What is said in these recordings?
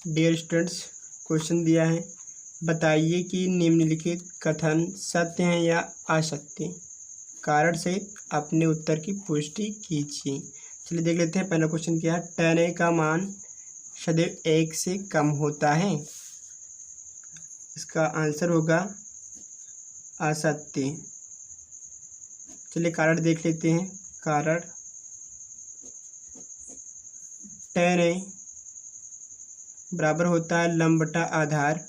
Dear students, question दिया है, बताइए कि निम्नलिखित कथन सत्य हैं या असत्य। कारण सहित अपने उत्तर की पुष्टि कीजिए। चलिए देख लेते हैं। पहला क्वेश्चन क्या है। 10a का मान सदैव 1 से कम होता है। इसका आंसर होगा असत्य। चलिए कारण देख लेते हैं। कारण 10a बराबर होता है लंब बटा आधार।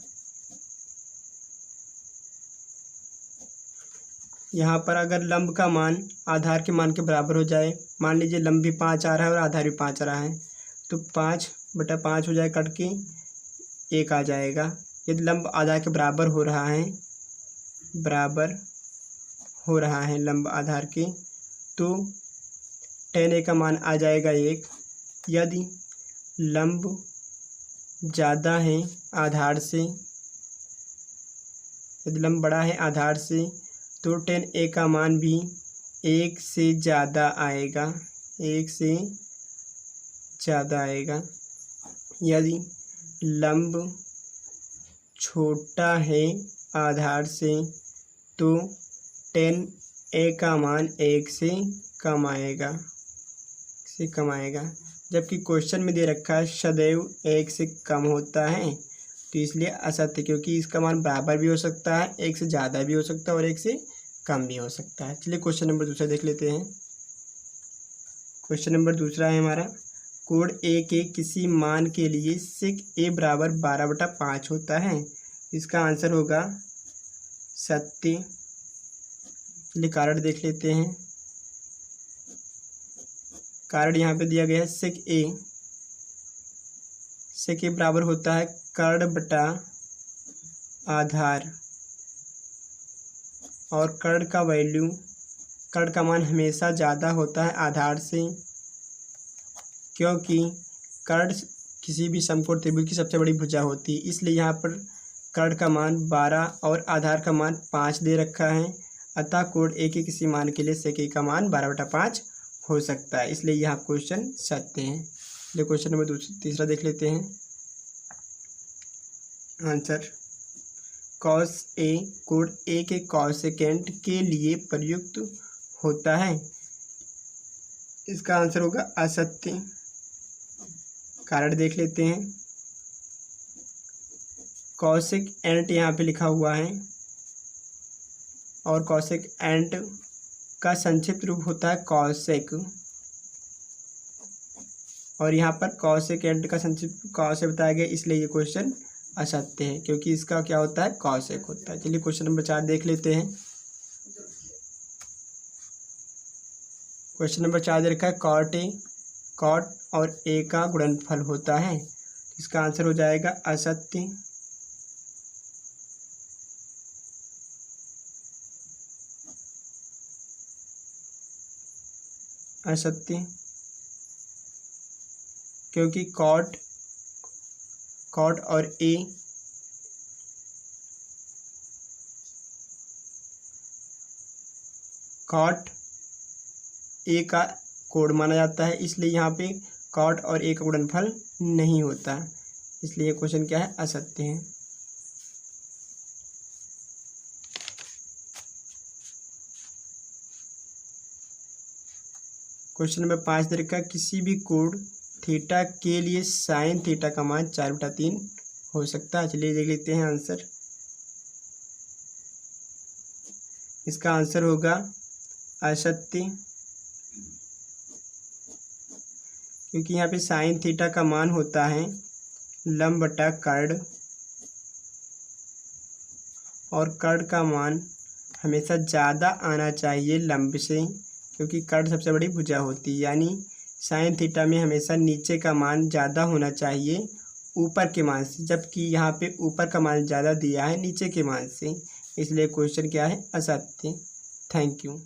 यहाँ पर अगर लंब का मान आधार के मान के बराबर हो जाए, मान लीजिए लंब भी 5 आ रहा है और आधार भी 5 आ रहा है, तो 5/5 हो जाए, कट के 1 आ जाएगा। यदि लंब आधार के बराबर हो रहा है लंब आधार के, तो 10a का मान आ जाएगा 1। यदि लंब ज़्यादा है आधार से, यदि लंब बड़ा है आधार से, तो 10a का मान भी 1 से ज़्यादा आएगा, 1 से ज़्यादा आएगा। यदि लंब छोटा है आधार से, तो 10a का मान 1 से कम आएगा, जबकि क्वेश्चन में दे रखा है सदैव 1 से कम होता है, तो इसलिए असत्य, क्योंकि इसका मान बराबर भी हो सकता है, 1 से ज़्यादा भी हो सकता है और 1 से कम भी हो सकता है। चलिए क्वेश्चन नंबर दूसरा देख लेते हैं। क्वेश्चन नंबर दूसरा है हमारा, कोड ए के किसी मान के लिए sec a बराबर 12/5 होता है। इसका आंसर होगा सत्य। चलिए कारण देख लेते हैं। कारण यहाँ पे दिया गया है sec a बराबर होता है कर्ण बटा आधार, और कर्ण का मान हमेशा ज़्यादा होता है आधार से, क्योंकि कर्ण किसी भी समकोण त्रिभुज की सबसे बड़ी भुजा होती है। इसलिए यहाँ पर कर्ण का मान 12 और आधार का मान 5 दे रखा है। अतः कोड ए के किसी मान के लिए sec a का मान 12/5 हो सकता है, इसलिए यहाँ क्वेश्चन सत्य है। चलिए क्वेश्चन नंबर तीसरा देख लेते हैं। Answer cos a code a के कॉसेकेंट के लिए प्रयुक्त होता है। इसका आंसर होगा असत्य। कारण देख लेते हैं। कॉसेक एंट यहाँ पे लिखा हुआ है, और कॉसेक एंट का संक्षिप्त रूप होता है कॉसेक, और यहाँ पर कॉसेक एंट का संक्षिप्त कॉसेक बताया गया, इसलिए ये क्वेश्चन असत्य है, क्योंकि इसका क्या होता है, कॉसेक होता है। चलिए क्वेश्चन नंबर 4 देख लेते हैं। क्वेश्चन नंबर 4 दे रखा है कॉट और ए का गुणनफल होता है। इसका आंसर हो जाएगा असत्य। क्योंकि कॉट और ए का कोड माना जाता है, इसलिए यहाँ पे कॉट और ए का गुणनफल नहीं होता, इसलिए क्वेश्चन क्या है, असत्य है। क्वेश्चन नंबर 5 दे रखा है, किसी भी कोड थीटा के लिए साइन थीटा का मान 4/3 हो सकता है। चलिए देख लेते हैं आंसर। इसका आंसर होगा असत्य, क्योंकि यहाँ पे साइन थीटा का मान होता है लंब बटा कर्ण, और कर्ण का मान हमेशा ज़्यादा आना चाहिए लंब से, क्योंकि कर्ण सबसे बड़ी भुजा होती है। यानी साइन थीटा में हमेशा नीचे का मान ज़्यादा होना चाहिए ऊपर के मान से, जबकि यहाँ पे ऊपर का मान ज़्यादा दिया है नीचे के मान से, इसलिए क्वेश्चन क्या है, असत्य। Thank you.